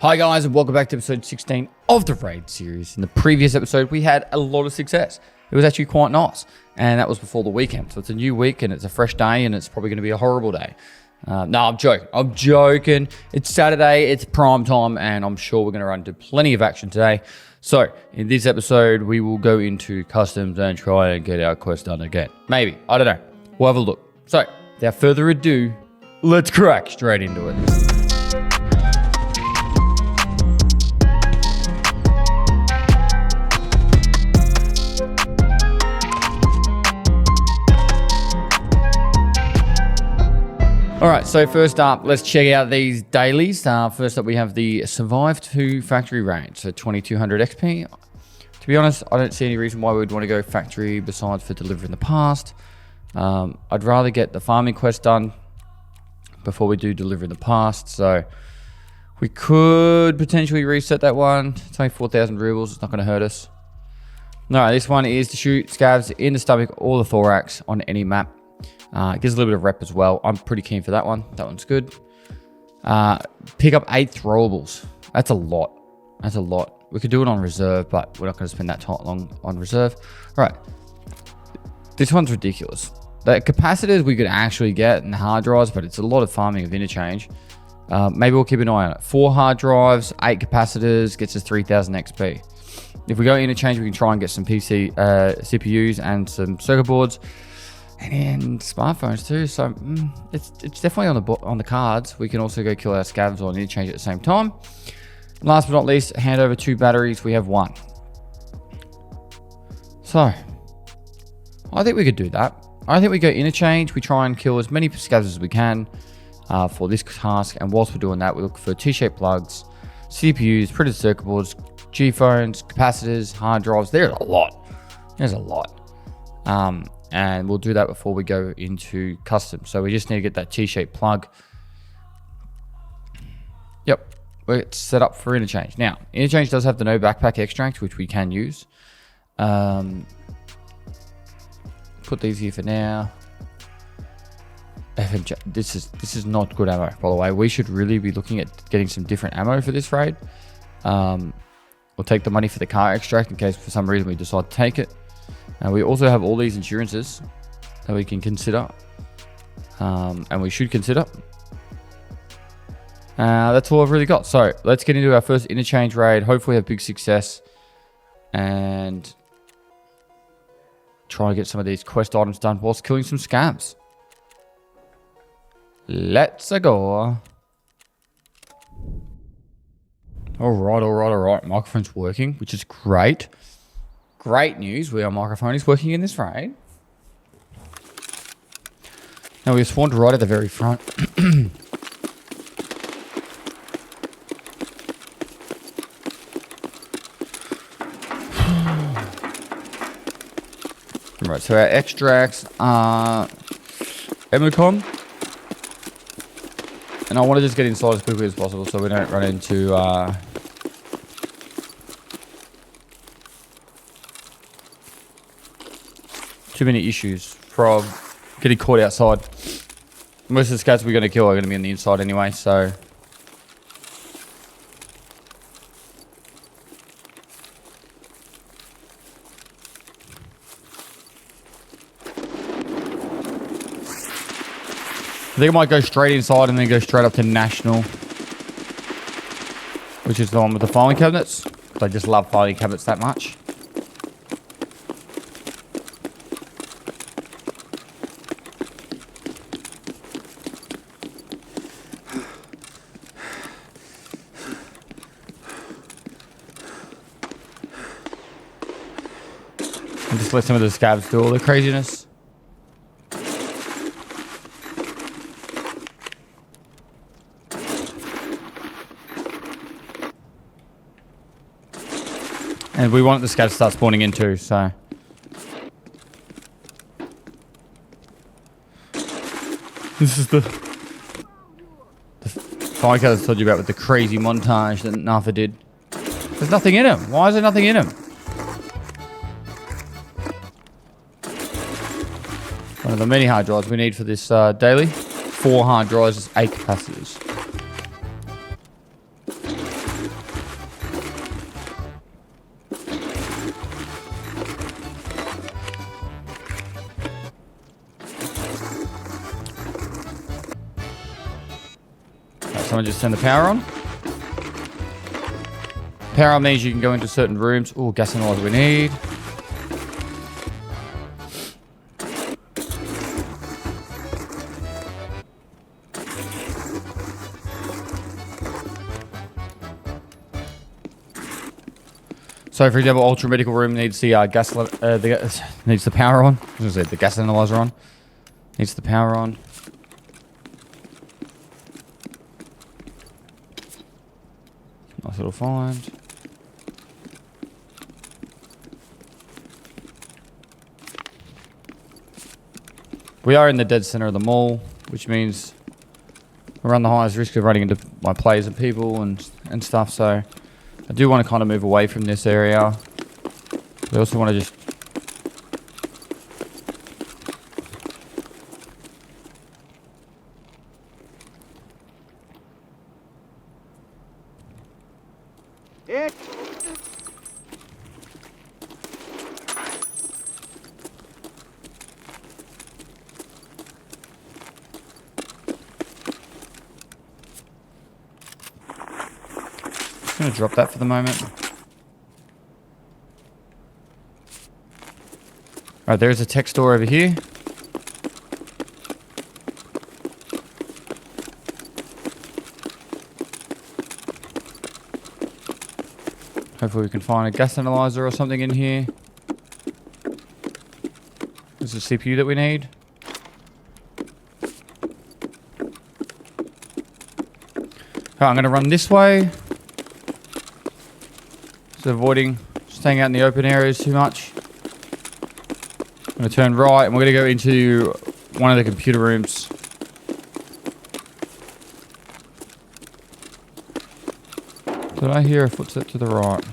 Hi guys, and welcome back to episode 16 of the Raid series. In the previous episode, we had a lot of success. It was actually quite nice, and that was before the weekend. So it's a new week, and it's a fresh day, and it's probably going to be a horrible day. No, I'm joking. I'm joking. It's Saturday, it's prime time, and I'm sure we're going to run into plenty of action today. So in this episode, we will go into customs and try and get our quest done again. Maybe. I don't know. We'll have a look. So without further ado, let's crack straight into it. All right, so first up, let's check out these dailies. First up, we have the Survive to Factory range, so 2200 XP. To be honest, I don't see any reason why we would want to go factory besides for delivering the past. I'd rather get the farming quest done before we do delivering the past, so we could potentially reset that one. It's only 4,000 rubles, it's not going to hurt us. No, this one is to shoot scavs in the stomach or the thorax on any map. It gives a little bit of rep as well. I'm pretty keen for that one. That one's good. Pick up 8 throwables. That's a lot. That's a lot. We could do it on reserve, but we're not going to spend that long on reserve. All right. This one's ridiculous. The capacitors we could actually get in the hard drives, but it's a lot of farming of interchange. Maybe we'll keep an eye on it. 4 hard drives, 8 capacitors, gets us 3,000 XP. If we go interchange, we can try and get some PC CPUs and some circuit boards. And smartphones too, so it's definitely on the cards. We can also go kill our scavs on interchange at the same time. And last but not least, hand over 2 batteries. We have 1. So I think we could do that. I think we go interchange. We try and kill as many scavs as we can for this task. And whilst we're doing that, we look for T-shaped plugs, CPUs, printed circuit boards, G phones, capacitors, hard drives. There's a lot. There's a lot. And we'll do that before we go into custom. So we just need to get that T-shaped plug. Yep, we're set up for interchange. Now, interchange does have the no backpack extract, which we can use. Put these here for now. FMJ, this is not good ammo, by the way. We should really be looking at getting some different ammo for this raid. We'll take the money for the car extract in case for some reason we decide to take it. We also have all these insurances that we can consider, and we should consider. That's all I've really got. So let's get into our first interchange raid. Hopefully have big success and try and get some of these quest items done whilst killing some scavs. Let's go. All right. Microphone's working, which is great. Great news, our microphone is working in this raid. Now we've spawned right at the very front. Right, so our extracts are Emocom. And I want to just get inside as quickly as possible so we don't run into too many issues from getting caught outside. Most of the scats we're going to kill are going to be on the inside anyway, so. I think I might go straight inside and then go straight up to National, which is the one with the filing cabinets. I just love filing cabinets that much. And just let some of the scavs do all the craziness. And we want the scavs to start spawning in too, so. This is the fire I told you about with the crazy montage that Nafa did. There's nothing in him. Why is there nothing in him? One of the many hard drives we need for this daily. 4 hard drives, 8 capacitors. someone just turn the power on. Power on means you can go into certain rooms. Oh, gas analyzer we need. So, for example, ultra medical room needs the needs the power on. I was gonna say the gas analyzer on. Needs the power on. Nice little find. We are in the dead center of the mall, which means we run the highest risk of running into my players and people and stuff. So I do want to kind of move away from this area. I also want to just... I'm going to drop that for the moment. Alright, there's a tech store over here. Hopefully we can find a gas analyzer or something in here. There's a CPU that we need. Alright, I'm going to run this way. So avoiding staying out in the open areas too much. I'm going to turn right and we're going to go into one of the computer rooms. Did I hear a footstep to the right?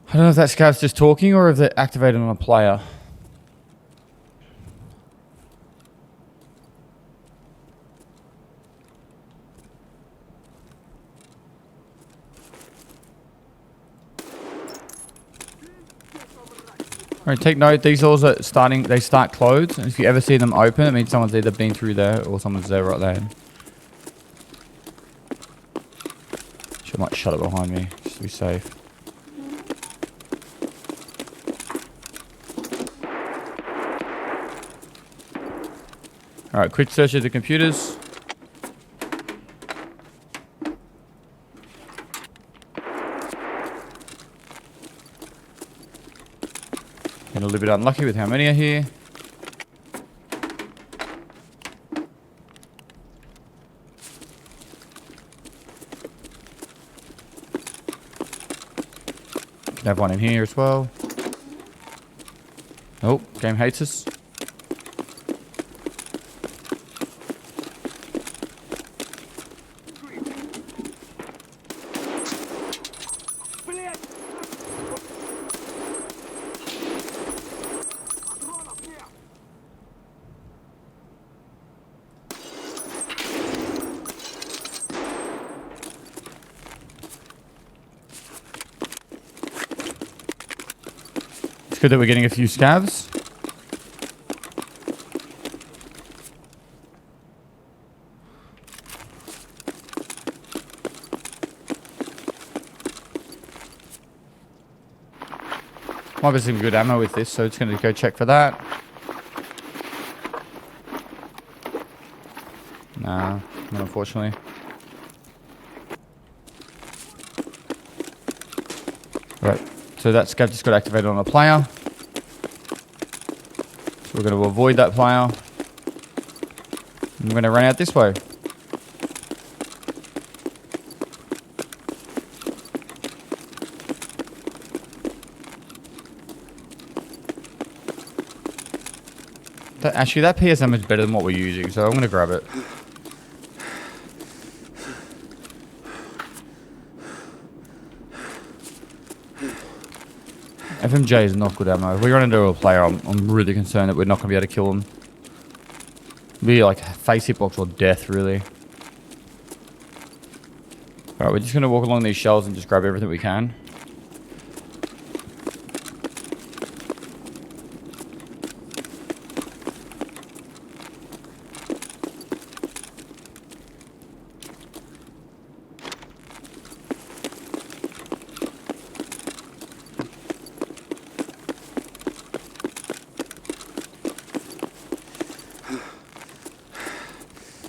I don't know if that scav's just talking or if they're activated on a player. Alright, take note, these doors are they start closed, and if you ever see them open, it means someone's either been through there or someone's there right there. I might shut it behind me, just to be safe. Alright, quick search of the computers. Getting a little bit unlucky with how many are here. Can have one in here as well. Oh, game hates us. Good that we're getting a few scavs. Might be some good ammo with this, so it's going to go check for that. Nah, not unfortunately. Right. So that scav just got activated on a player. So we're going to avoid that player. And we're going to run out this way. Actually, that PSM is better than what we're using, so I'm going to grab it. FMJ is not good ammo. If we run into a player, I'm really concerned that we're not going to be able to kill them. It'd be like face hitbox or death, really. Alright, we're just going to walk along these shelves and just grab everything we can.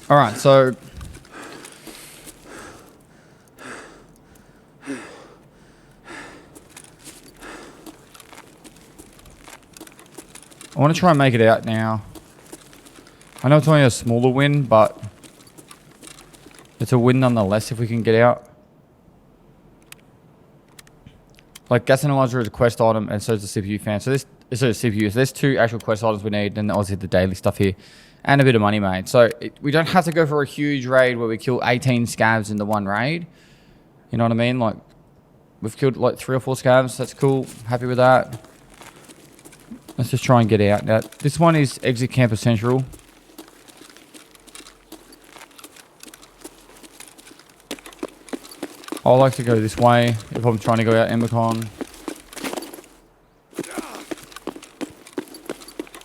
All right, so I want to try and make it out now. I know it's only a smaller win, but it's a win nonetheless if we can get out. Like, gas analyzer is a quest item, and so is the CPU fan. So this is a CPU. So there's 2 actual quest items we need, and obviously the daily stuff here, and a bit of money made. So we don't have to go for a huge raid where we kill 18 scavs in the one raid. You know what I mean? Like, we've killed like 3 or 4 scavs. That's cool. Happy with that. Let's just try and get out. Now, this one is exit Camper Central. I like to go this way if I'm trying to go out Embercon.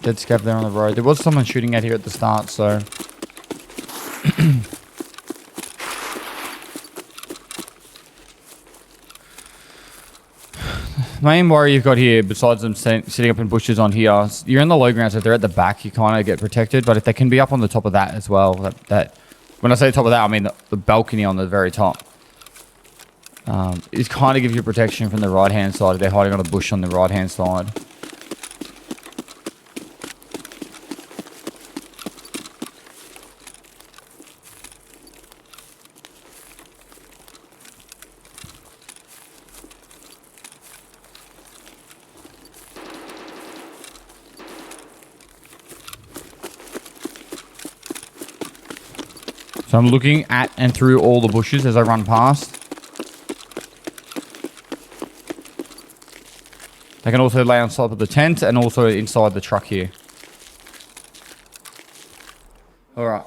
Dead scav there on the road. There was someone shooting at here at the start, so... Main worry you've got here, besides them sitting up in bushes on here, you're in the low ground, so if they're at the back, you kind of get protected. But if they can be up on the top of that as well, when I say top of that, I mean the balcony on the very top. It kind of gives you protection from the right-hand side if they're hiding on a bush on the right-hand side. So I'm looking at and through all the bushes as I run past. They can also lay on top of the tent and also inside the truck here. Alright.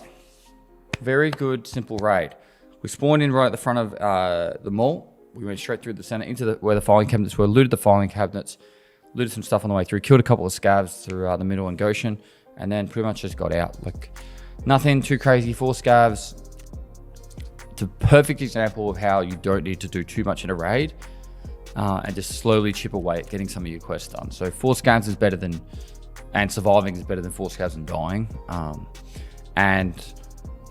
Very good, simple raid. We spawned in right at the front of the mall. We went straight through the center into where the filing cabinets were, looted the filing cabinets, looted some stuff on the way through, killed a couple of scavs through the middle and Goshen, and then pretty much just got out. Like, nothing too crazy. 4 scavs. It's a perfect example of how you don't need to do too much in a raid. And just slowly chip away at getting some of your quests done. So 4 scavs is better than, and surviving is better than 4 scavs and dying.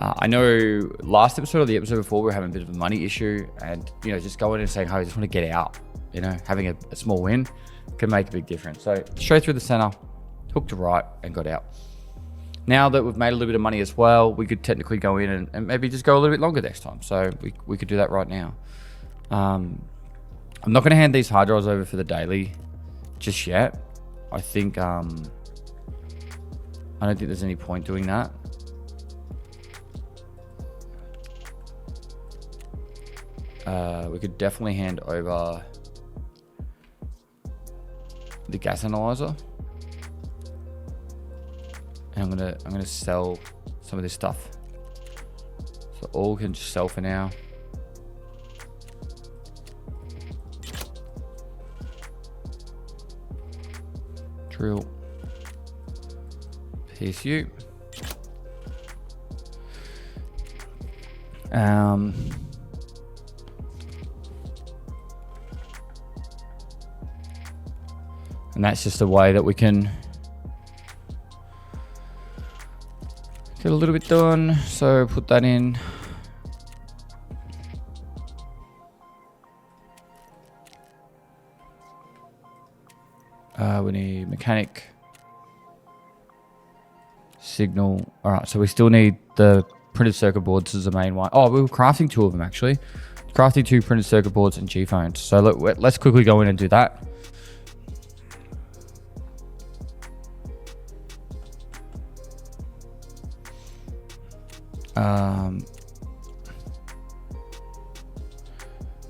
I know last episode or the episode before we were having a bit of a money issue, and you know, just going in and saying, "Hey, I just want to get out." You know, having a small win can make a big difference. So straight through the center, hooked to right, and got out. Now that we've made a little bit of money as well, we could technically go in and maybe just go a little bit longer next time. So we could do that right now. I'm not going to hand these hard drives over for the daily just yet. I think, I don't think there's any point doing that. We could definitely hand over the gas analyzer. And I'm gonna sell some of this stuff. So all can just sell for now. Drill. PSU. And that's just a way that we can get a little bit done. So put that in. We need mechanic, signal. All right, so we still need the printed circuit boards as the main one. Oh, we were crafting 2 of them actually. Crafting 2 printed circuit boards and G phones. So let's quickly go in and do that.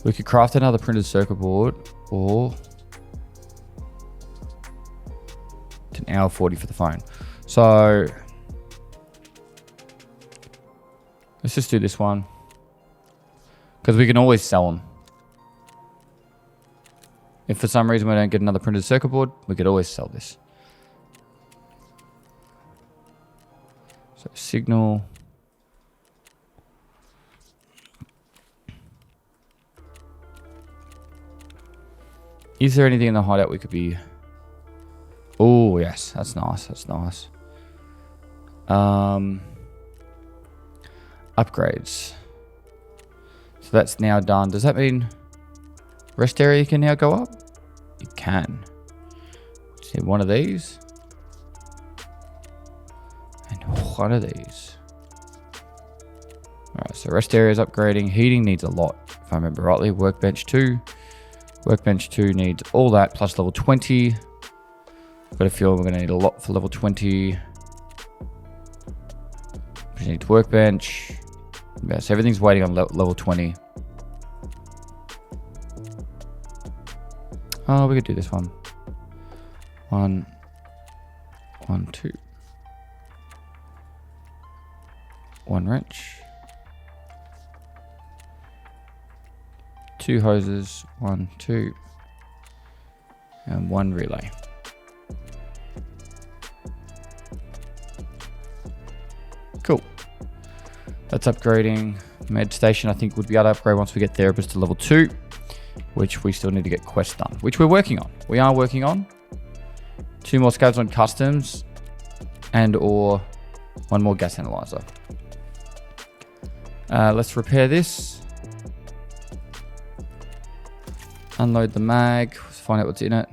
We could craft another printed circuit board, or it's an hour 40 for the phone. So let's just do this one, because we can always sell them. If for some reason we don't get another printed circuit board, we could always sell this. So signal. Is there anything in the hideout we could be... Oh, yes. That's nice. That's nice. upgrades. So that's now done. Does that mean rest area can now go up? It can. Just need one of these. And one of these. Alright, so rest area is upgrading. Heating needs a lot, if I remember rightly. Workbench 2. Workbench 2 needs all that, plus level 20. I've got a feeling we're going to need a lot for level 20. We need workbench. Yeah, so everything's waiting on level 20. Oh, we could do this one. 1, 1, 2. 1 wrench. 2 hoses. 1, 2. And 1 relay. Cool. That's upgrading. Med station, I think, would be able to upgrade once we get therapist to level 2, which we still need to get quests done, which we're working on. We are working on 2 more scavs on customs and or 1 more gas analyzer. Let's repair this. Unload the mag. Let's find out what's in it.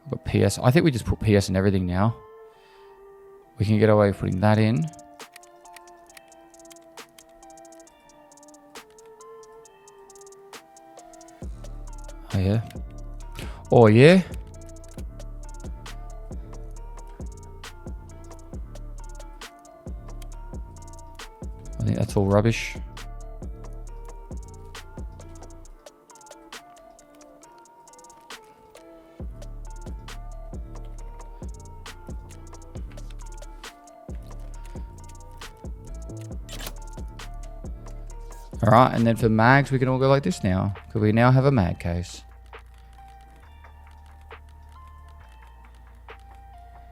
I've got PS. I think we just put PS in everything now. We can get away with putting that in. Oh yeah. Oh yeah. I think that's all rubbish. Alright, and then for mags, we can all go like this now. Because we now have a mag case.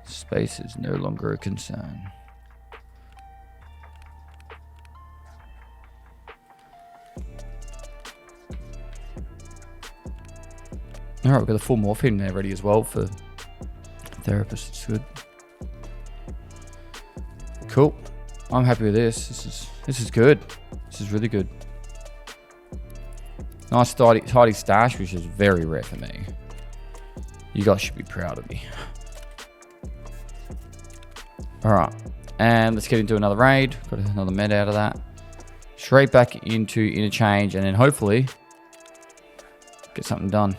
Space is no longer a concern. Alright, we've got the full morphine there ready as well for therapist. It's good. Cool. I'm happy with this. This is good. This is really good. Nice tidy stash, which is very rare for me. You guys should be proud of me. Alright. And let's get into another raid. Got another med out of that. Straight back into interchange and then hopefully get something done.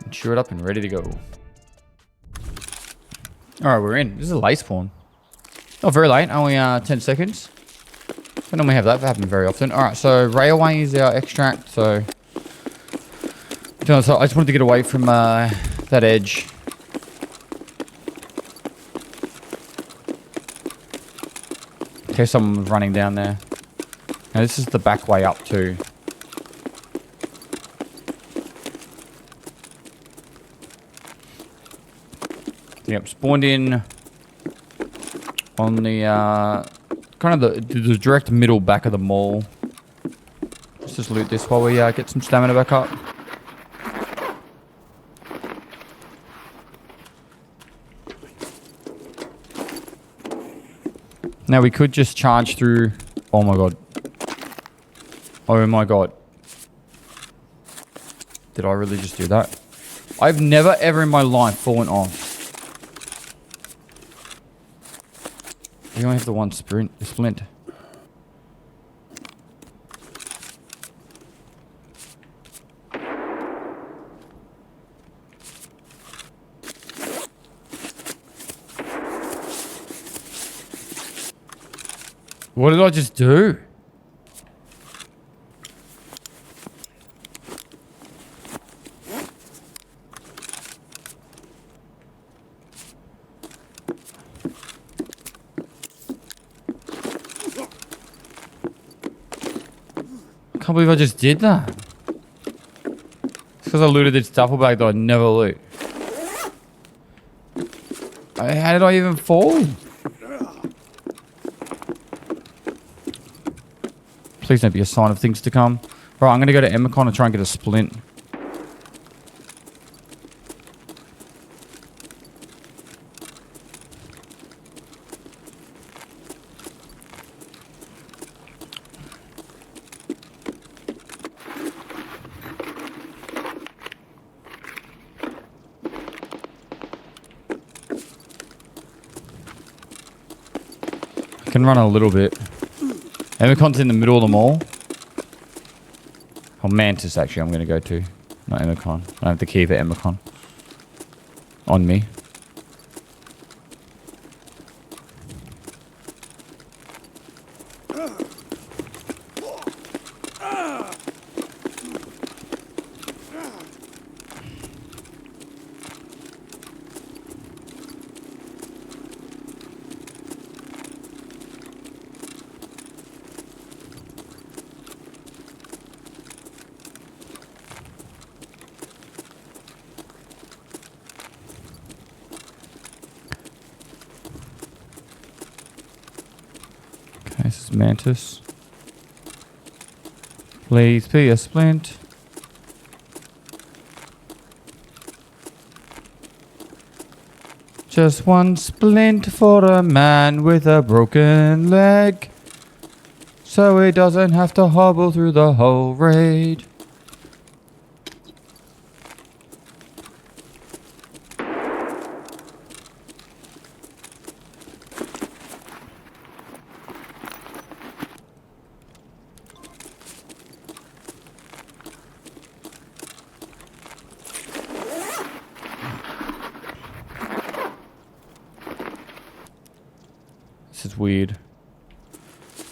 And chew it up and ready to go. Alright, we're in. This is a late spawn. Not very late, only 10 seconds. Don't normally have that happen very often. Alright, so railway is our extract, so I just wanted to get away from that edge. In case someone was running down there. Now this is the back way up too. Yep, spawned in on the kind of the direct middle back of the mall. Let's just loot this while we get some stamina back up. Now we could just charge through. Oh my god. Oh my god. Did I really just do that? I've never ever in my life fallen off. You only have the one splint. What did I just do? I can't believe I just did that. It's because I looted this duffel bag that I never loot. How did I even fall? Please don't be a sign of things to come. Right, I'm going to go to Emicon and try and get a splint. Can run a little bit. Emicon's in the middle of the mall. Oh, Mantis, actually, I'm going to go to. Not Emicon. I have the key for Emicon. On me. This is Mantis. Please be a splint. Just one splint for a man with a broken leg, so he doesn't have to hobble through the whole raid. This is weird.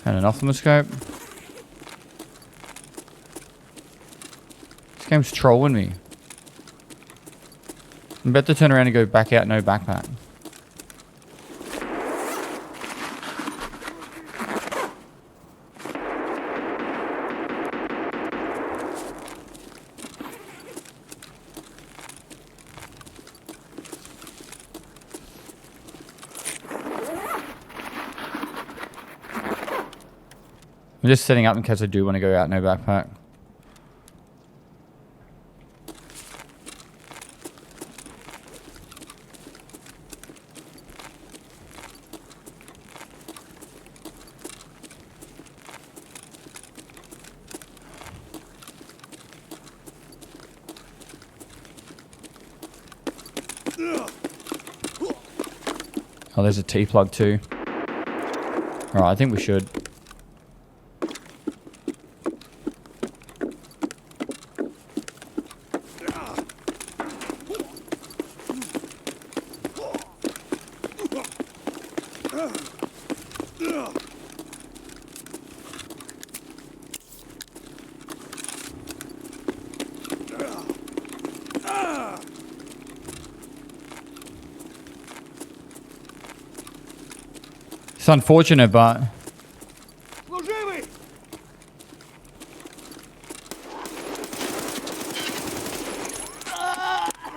And an ophthalmoscope. This game's trolling me. I'm about to turn around and go back out, no backpack. I'm just setting up in case I do want to go out, no backpack. Oh, there's a T-plug too. Alright, I think we should. It's unfortunate, but...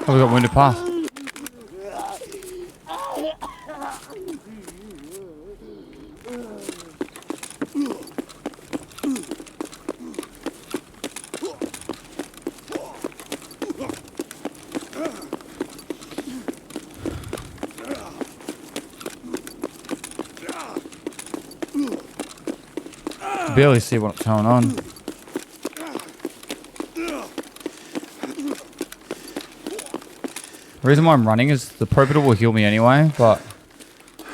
Oh, we got wounded path. Barely see what's going on. The reason why I'm running is the Propeller will heal me anyway, but I'm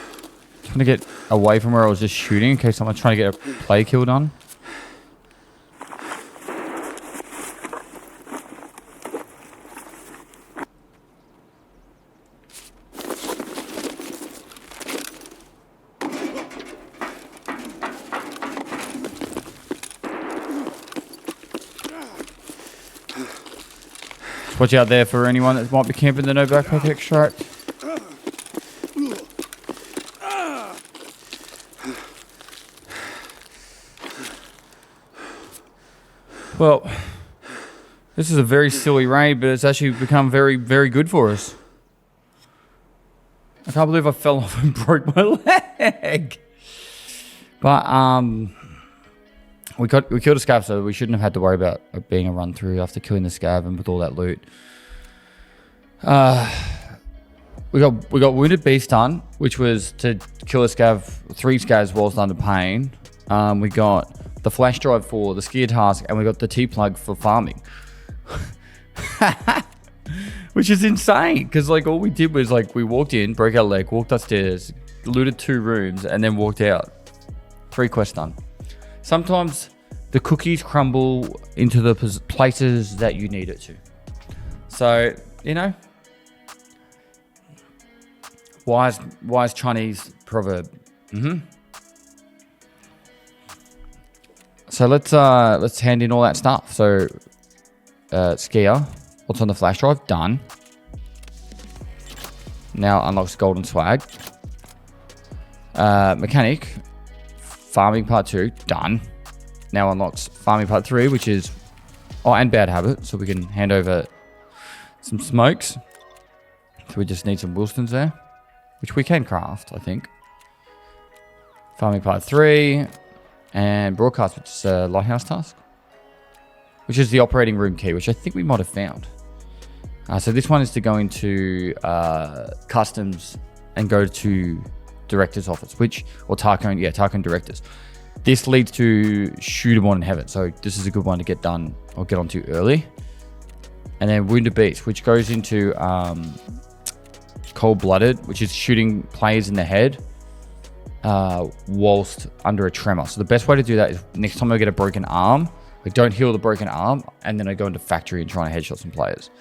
trying to get away from where I was just shooting in case someone's trying to get a play kill done. Watch out there for anyone that might be camping the no backpack extract. Well, this is a very silly raid, but it's actually become very, very good for us. I can't believe I fell off and broke my leg. But we killed a scav, so we shouldn't have had to worry about it being a run through after killing the scav and with all that loot. We got wounded beast done, which was to kill a scav, 3 scavs whilst under pain. We got the flash drive for the skier task, and we got the T-plug for farming. Which is insane, because like all we did was like we walked in, broke our leg, walked upstairs, looted 2 rooms, and then walked out. 3 quests done. Sometimes the cookies crumble into the places that you need it to. So, you know, wise Chinese proverb. So let's hand in all that stuff. So skier, what's on the flash drive? Done. Now unlocks golden swag. Mechanic, farming part 2, done. Now unlocks farming part 3, which is and bad habit, so we can hand over some smokes. So we just need some Wilsons there, which we can craft, I think. Farming part 3 and broadcast, which is a lighthouse task, which is the operating room key, which I think we might have found. So this one is to go into customs and go to director's office, Tarkov directors. This leads to shootable in heaven, so this is a good one to get done or get onto early. And then wounded beast, which goes into cold-blooded, which is shooting players in the head whilst under a tremor. So the best way to do that is next time I get a broken arm, I don't heal the broken arm, and then I go into factory and try to headshot some players.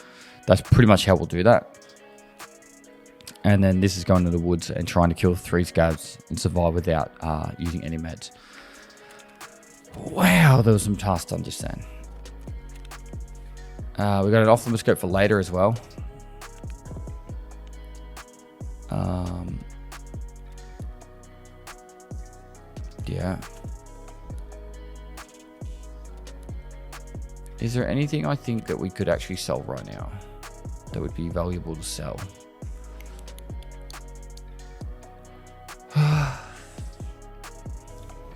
That's pretty much how we'll do that. And then this is going to the woods and trying to kill 3 scabs and survive without using any meds. Wow, there was some tasks done just then. We got an off-limit scope for later as well. Yeah. Is there anything I think that we could actually sell right now that would be valuable to sell?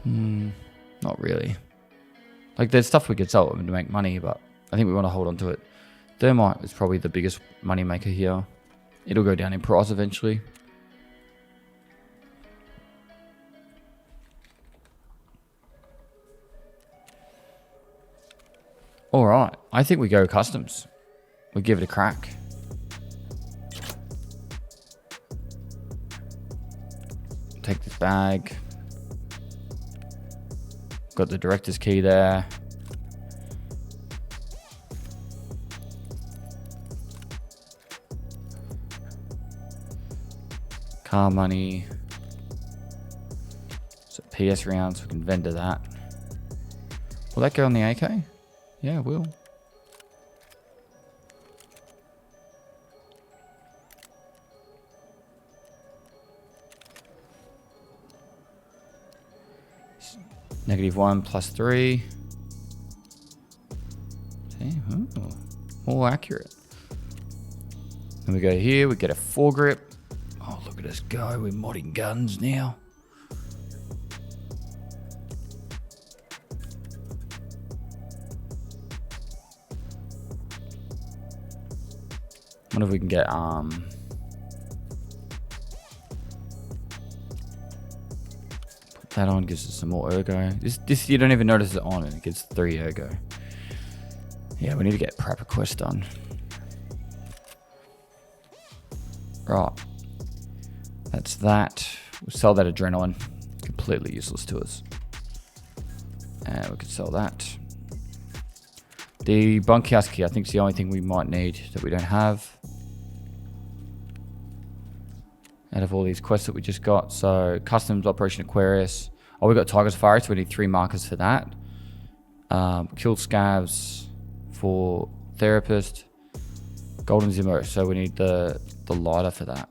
Not really. Like, there's stuff we could sell to make money, but I think we want to hold on to it. Thermite is probably the biggest money maker here. It'll go down in price eventually. All right, I think we go customs. We give it a crack. Take this bag. Got the director's key there. Car money. So PS rounds, we can vendor that. Will that go on the AK? Yeah, it will. -1 +3. See, more accurate. Then we go here, we get a foregrip. Oh, look at us go, we're modding guns now. Wonder if we can get put that on, gives us some more ergo. This you don't even notice it on, and it gives 3 ergo. Yeah, we need to get Prepper quest done. Right. That's that. We'll sell that adrenaline. Completely useless to us. And we could sell that. The bunkhouse key, I think, is the only thing we might need that we don't have. Out of all these quests that we just got. So, Customs, Operation Aquarius. Oh, we got Tigr Safari, so we need 3 markers for that. Kill scavs for Therapist. Golden Zimmo, so we need the lighter for that.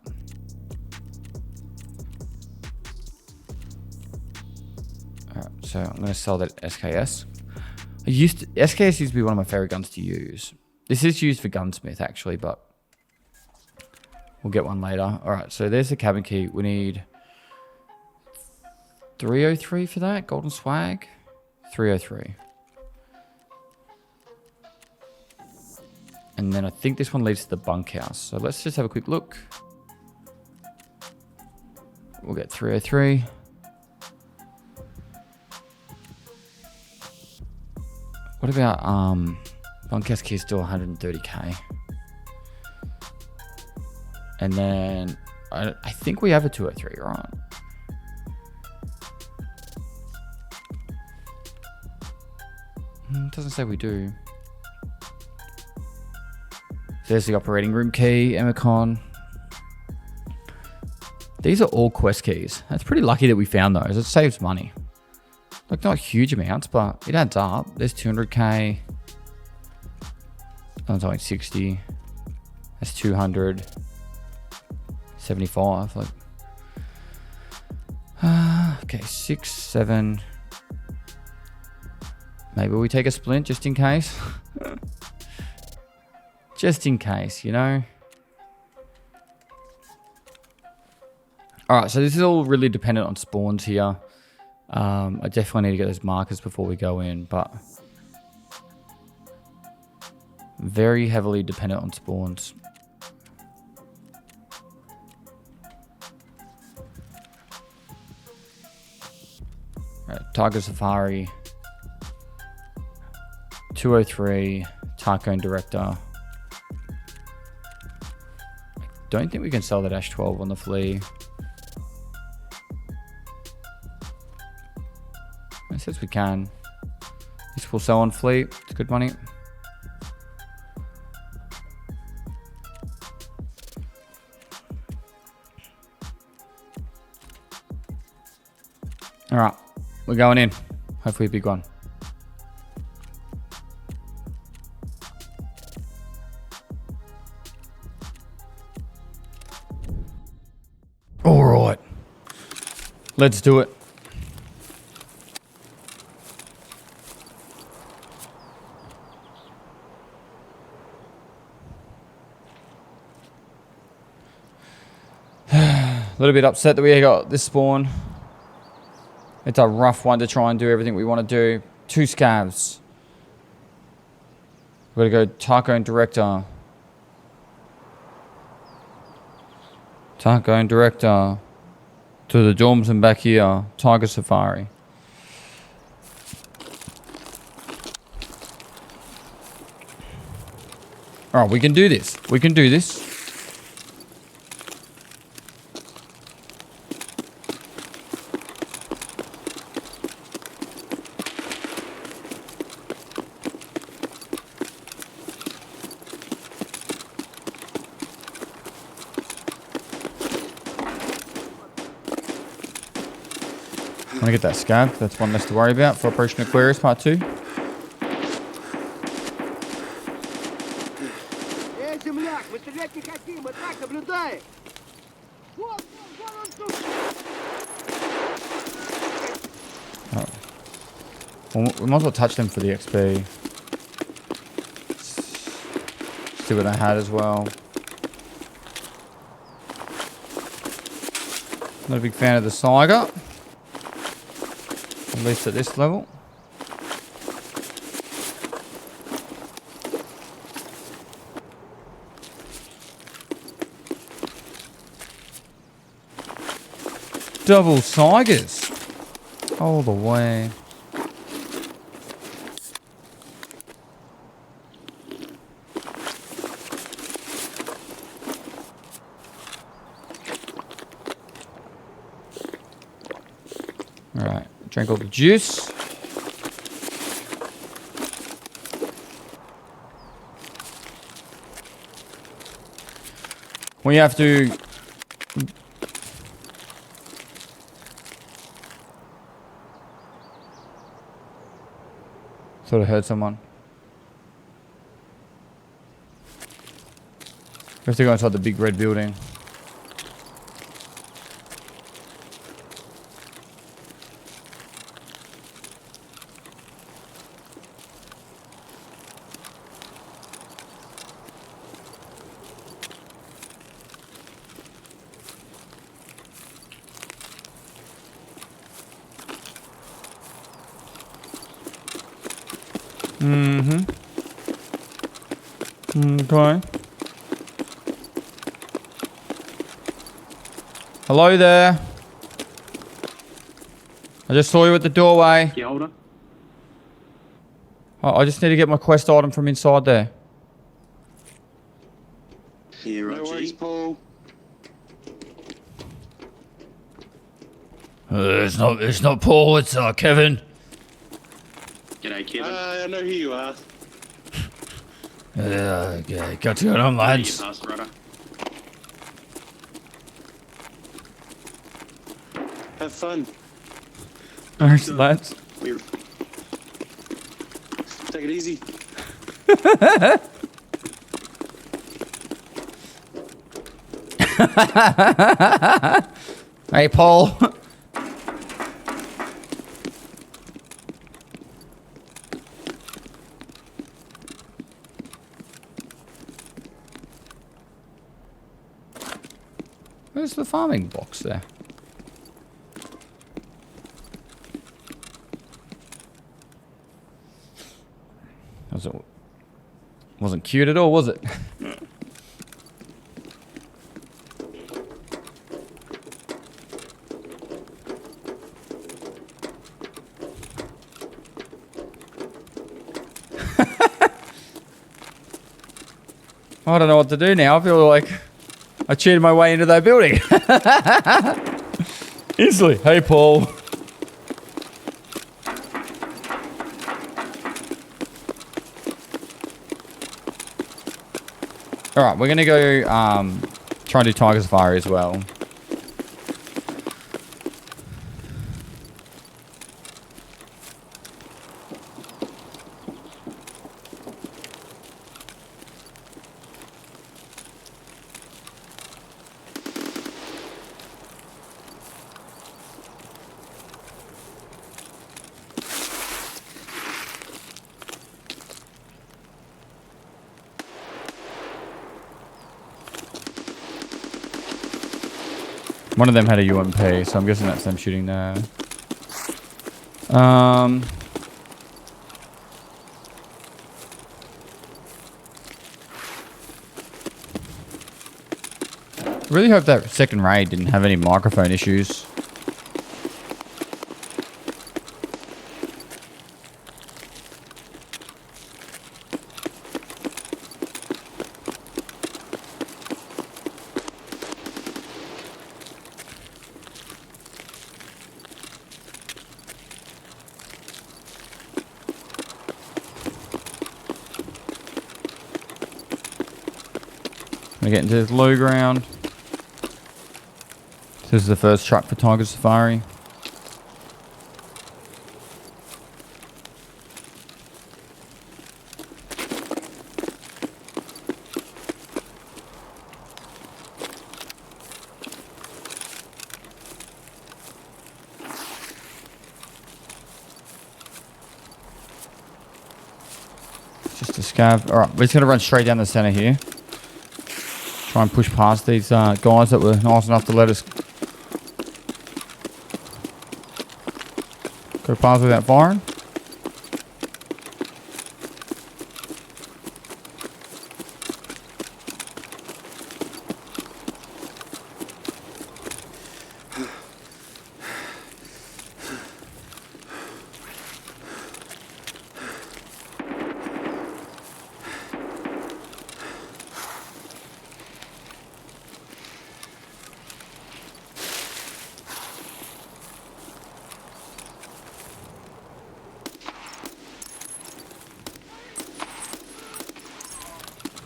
Alright, so I'm going to sell that SKS. SKS used to be one of my favorite guns to use. This is used for gunsmith actually, but we'll get one later. All right, so there's the cabin key. We need 303 for that. Golden swag, 303. And then I think this one leads to the bunkhouse. So let's just have a quick look. We'll get 303. What about bunkhouse key is still 130k? And then I think we have a 203, right? doesn't say we do. There's the operating room key, Emicon. These are all quest keys. That's pretty lucky that we found those. It saves money. Like, not huge amounts, but it adds up. There's 200k. That's only 60. That's 200. 75. Like, okay, 6, 7. Maybe we take a splint just in case. Just in case, you know. Alright, so this is all really dependent on spawns here. I definitely need to get those markers before we go in, but very heavily dependent on spawns. Right, Tigr Safari, 203, Tarkov Director. I don't think we can sell that Ash 12 on the flea. It says we can. This will sell on fleet. It's good money. All right, we're going in. Hopefully a big one. All right, let's do it. A little bit upset that we got this spawn. It's a rough one to try and do everything we want to do. 2 scavs. We've got to go Taco and Director. Taco and Director. To the dorms and back here. Tigr Safari. Alright, we can do this. We can do this. I'm gonna get that scav. That's one less to worry about for Operation Aquarius Part 2. Oh. Well, we might as well touch them for the XP. See what they had as well. Not a big fan of the Tigr. At least at this level. Double Tigers. All the way. Alright, drank all the juice. We have to sort of heard someone. We have to go inside the big red building. Okay. Hello there. I just saw you at the doorway. Oh, I just need to get my quest item from inside there. Here, no worries, Paul. It's not Paul, it's Kevin. G'day, Hey, Kevin. I know who you are. Okay, got to go on, lads. You passed, brother. Have fun. Thanks, lads. We're Take it easy. Hey, Paul. Where's the farming box there? Wasn't cute at all, was it? I don't know what to do now. I feel like I cheated my way into that building. Instantly. Hey, Paul. All right, we're gonna go try and do Tigr Safari as well. One of them had a UMP, so I'm guessing that's them shooting there. Really hope that second raid didn't have any microphone issues. We're getting to this low ground. This is the first truck for Tigr Safari. Just a scav. Alright, we're just going to run straight down the center here. Try and push past these guys that were nice enough to let us go past without firing.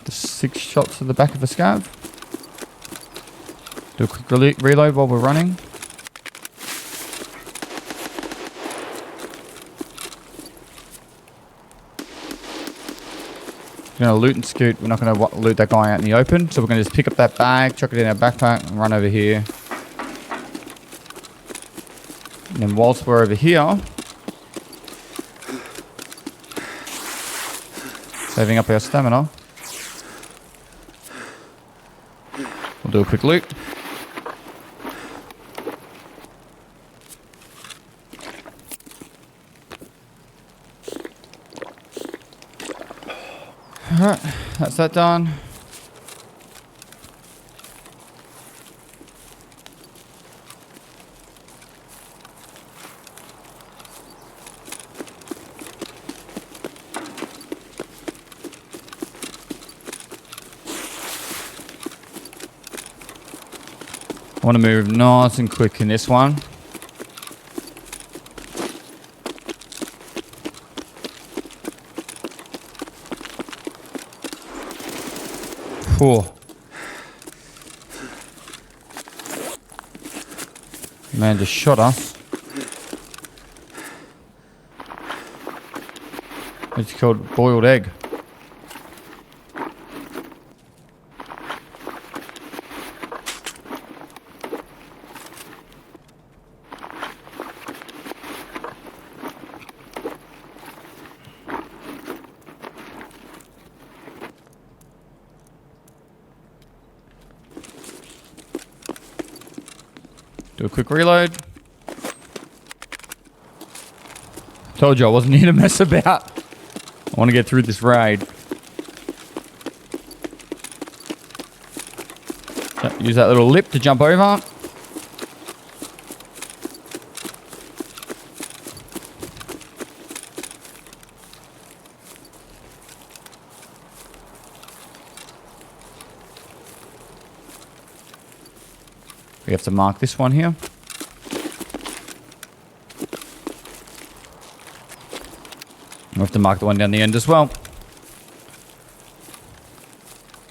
Just 6 shots to the back of a scav. Do a quick reload while we're running. We're going to loot and scoot. We're not going to loot that guy out in the open. So we're going to just pick up that bag, chuck it in our backpack, and run over here. And then whilst we're over here, saving up our stamina, we'll do a quick loot. Alright, that's that done. I want to move nice and quick in this one. Poor. Man just shot us. It's called boiled egg. Do a quick reload. Told you I wasn't here to mess about. I want to get through this raid. So, use that little lip to jump over. We have to mark this one here. We have to mark the one down the end as well.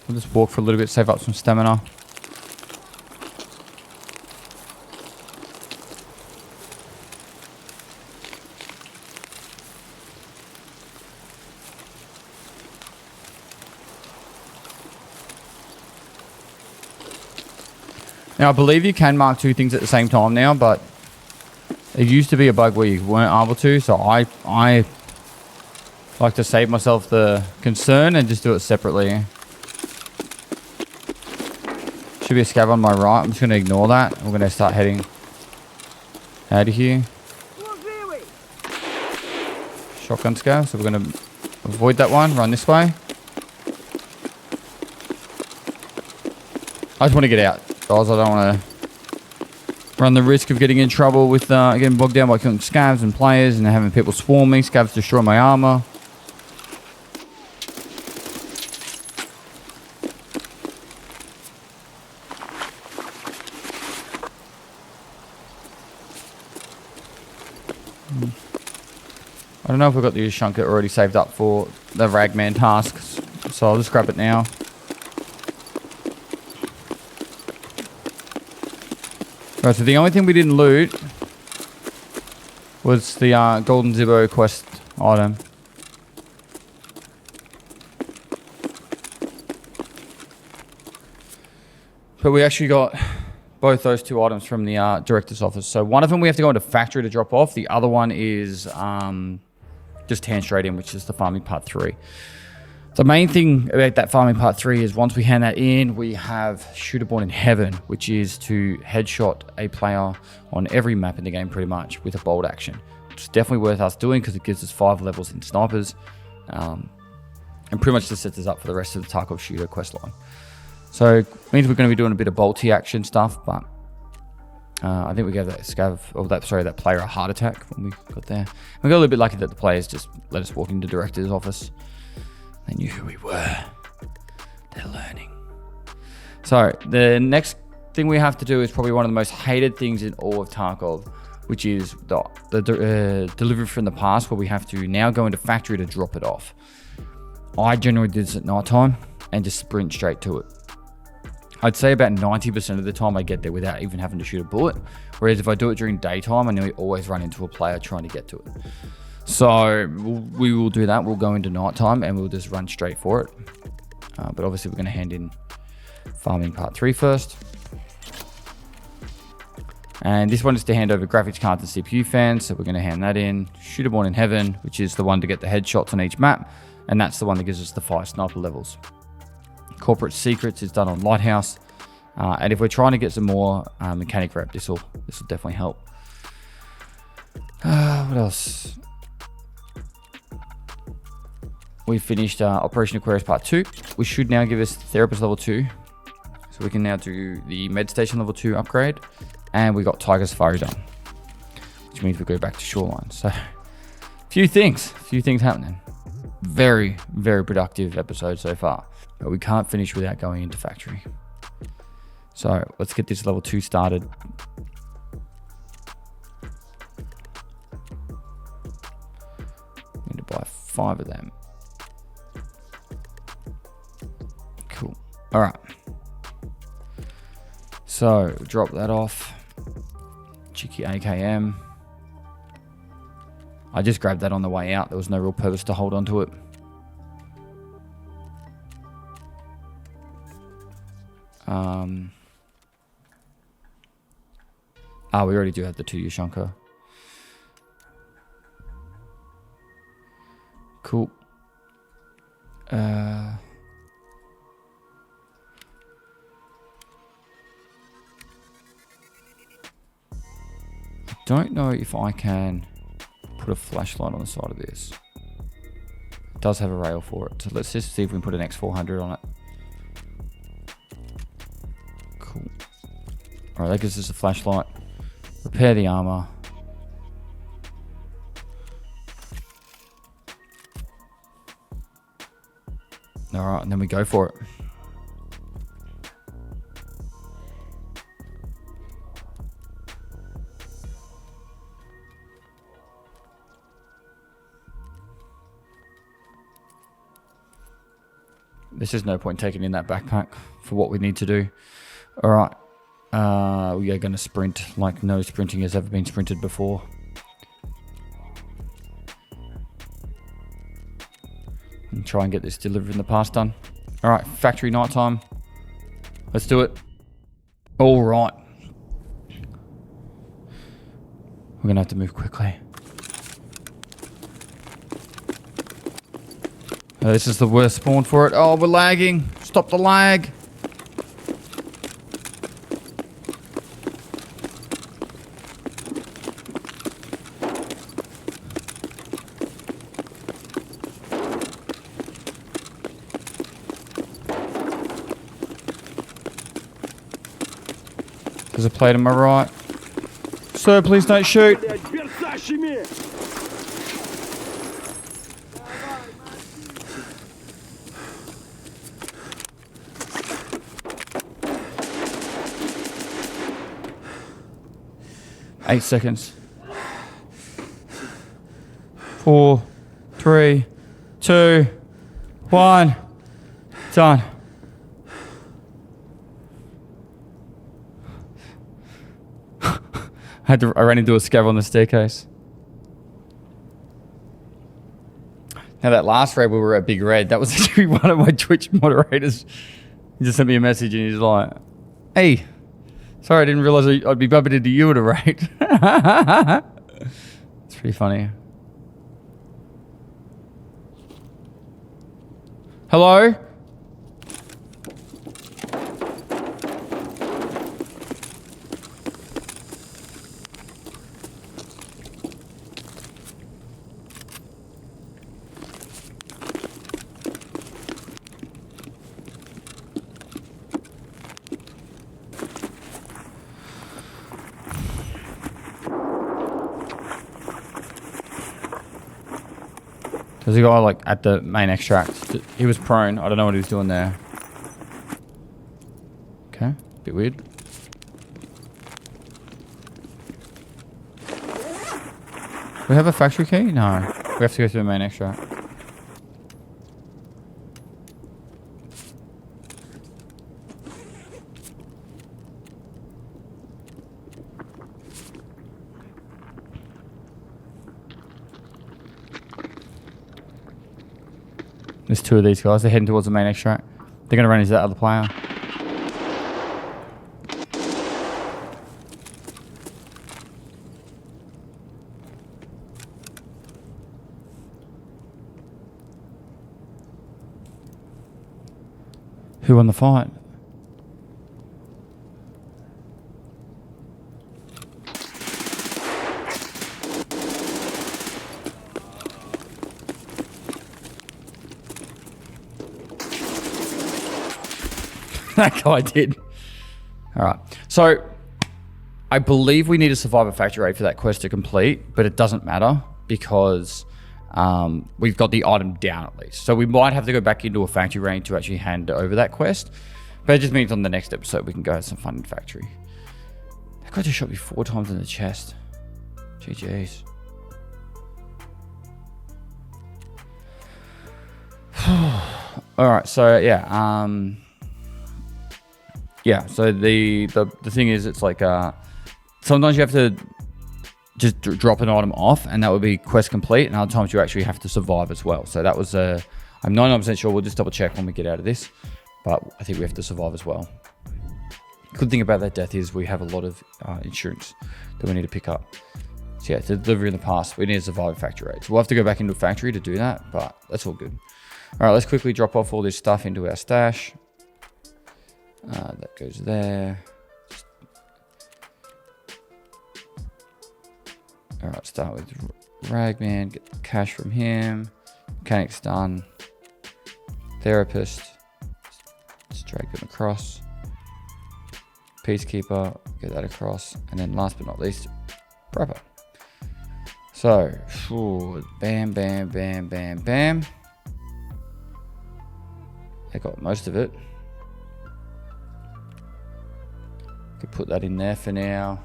We'll just walk for a little bit, save up some stamina. Now, I believe you can mark two things at the same time now, but it used to be a bug where you weren't able to, so I like to save myself the concern and just do it separately. Should be a scav on my right. I'm just going to ignore that. We're going to start heading out of here. Shotgun scav, so we're going to avoid that one, run this way. I just want to get out, guys. I don't want to run the risk of getting in trouble with getting bogged down by killing scavs and players and having people swarm me. Scavs destroy my armor. I don't know if we've got the shunker already saved up for the ragman tasks, so I'll just grab it now. Right, so the only thing we didn't loot was the Golden Zibbo quest item. But we actually got both those two items from the director's office. So one of them we have to go into factory to drop off. The other one is just hand straight in, which is the farming part 3. The main thing about that farming part 3 is once we hand that in, we have Shooter Born in Heaven, which is to headshot a player on every map in the game pretty much with a bolt action. It's definitely worth us doing because it gives us 5 levels in snipers and pretty much just sets us up for the rest of the Tarkov shooter quest line. So it means we're going to be doing a bit of bolty action stuff, but I think we gave that scav, or that player a heart attack when we got there. We got a little bit lucky that the players just let us walk into the director's office. They knew who we were. They're learning. So the next thing we have to do is probably one of the most hated things in all of Tarkov, which is the delivery from the past, where we have to now go into factory to drop it off. I generally do this at night time and just sprint straight to it. I'd say about 90% of the time I get there without even having to shoot a bullet. Whereas if I do it during daytime, I nearly always run into a player trying to get to it. So we will do that. We'll go into nighttime and we'll just run straight for it. But obviously we're going to hand in farming part 3 first. And this one is to hand over graphics cards and CPU fans. So we're going to hand that in. Shooter Born in Heaven, which is the one to get the headshots on each map. And that's the one that gives us the 5 sniper levels. Corporate Secrets is done on Lighthouse. And if we're trying to get some more mechanic rep, this will definitely help. What else? We finished Operation Aquarius Part 2, which should now give us Therapist Level 2. So we can now do the Med Station Level 2 upgrade. And we got Tigr Safari done, which means we go back to Shoreline. So, few things happening. Very, very productive episode so far. But we can't finish without going into factory. So, let's get this Level 2 started. Need to buy 5 of them. Cool. All right. So drop that off. Cheeky AKM. I just grabbed that on the way out. There was no real purpose to hold on to it. We already do have the 2 Yushanka. Cool. I don't know if I can put a flashlight on the side of this. It does have a rail for it. So let's just see if we can put an X400 on it. Cool. Alright, that gives us a flashlight. Repair the armor. Alright, and then we go for it. There's just no point taking in that backpack for what we need to do. Alright. We are going to sprint like no sprinting has ever been sprinted before. And try and get this delivery in the past done. Alright, factory nighttime. Let's do it. Alright. We're going to have to move quickly. Oh, this is the worst spawn for it. Oh, we're lagging. Stop the lag. There's a plate on my right. Sir, please don't shoot. 8 seconds. 4, 3, 2, 1. Done. I ran into a scav on the staircase. Now that last raid we were at Big Red, that was actually one of my Twitch moderators. He just sent me a message and he's like, "Hey, sorry, I didn't realize I'd be bumping into you at a raid." It's pretty funny. Hello? There's a guy like at the main extract. He was prone. I don't know what he was doing there. Okay, bit weird. We have a factory key? No. We have to go through the main extract. There's 2 of these guys. They're heading towards the main extract. They're going to run into that other player. Who won the fight? That guy did. All right. So I believe we need to survive a factory raid for that quest to complete, but it doesn't matter because we've got the item down at least. So we might have to go back into a factory raid to actually hand over that quest. But it just means on the next episode we can go have some fun in factory. That guy just shot me 4 times in the chest. GG's. All right. So yeah. yeah, so the thing is, it's like sometimes you have to just drop an item off, and that would be quest complete, and other times you actually have to survive as well. So that was I'm 99% sure. We'll just double check when we get out of this, but I think we have to survive as well. Good thing about that death is we have a lot of insurance that we need to pick up. So yeah, to deliver in the past, we need to survive factory raid. So we'll have to go back into a factory to do that, but that's all good. All right, let's quickly drop off all this stuff into our stash. That goes there. All right, start with Ragman, get the cash from him. Mechanics done. Therapist. Let's drag them across. Peacekeeper, get that across. And then last but not least, Prepper. So, bam, bam, bam, bam, bam. I got most of it. Could put that in there for now.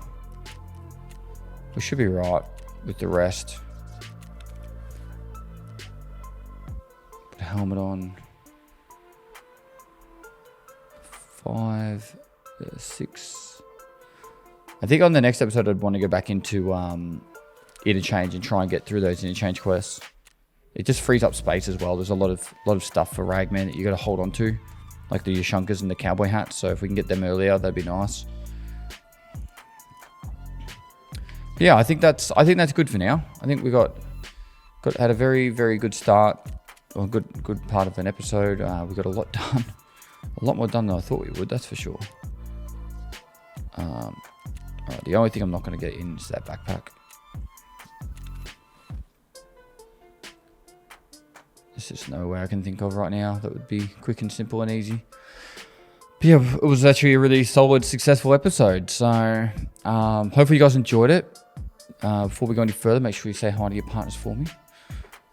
We should be right with the rest. Put a helmet on. 5, 6. I think on the next episode I'd want to go back into interchange and try and get through those interchange quests. It just frees up space as well. There's a lot of stuff for Ragman that you got to hold on to, like the Yashunkas and the cowboy hats. So if we can get them earlier, that'd be nice. Yeah, I think that's good for now. I think we had a very, very good start, or good part of an episode. We got a lot done, a lot more done than I thought we would. That's for sure. All right, the only thing I'm not going to get in is that backpack. There's just no way I can think of right now that would be quick and simple and easy. But yeah, it was actually a really solid, successful episode. So hopefully you guys enjoyed it. Before we go any further, make sure you say hi to your partners for me.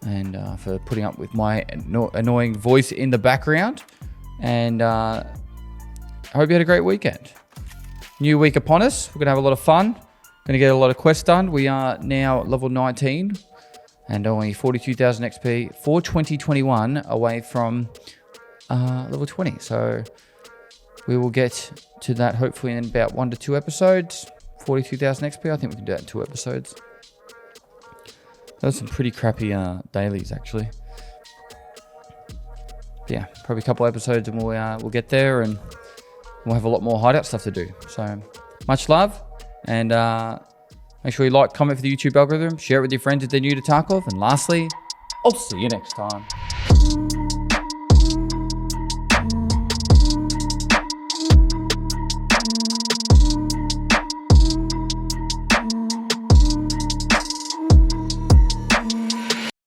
And for putting up with my annoying voice in the background. And I hope you had a great weekend. New week upon us. We're going to have a lot of fun. Going to get a lot of quests done. We are now level 19 and only 42,000 XP for 2021 away from level 20. So we will get to that hopefully in about 1 to 2 episodes. 42,000 XP. I think we can do that in 2 episodes. Those are some pretty crappy dailies actually. But yeah, probably a couple episodes and we'll get there, and we'll have a lot more hideout stuff to do. So much love, and make sure you like, comment for the YouTube algorithm, share it with your friends if they're new to Tarkov, and lastly, I'll see you next time.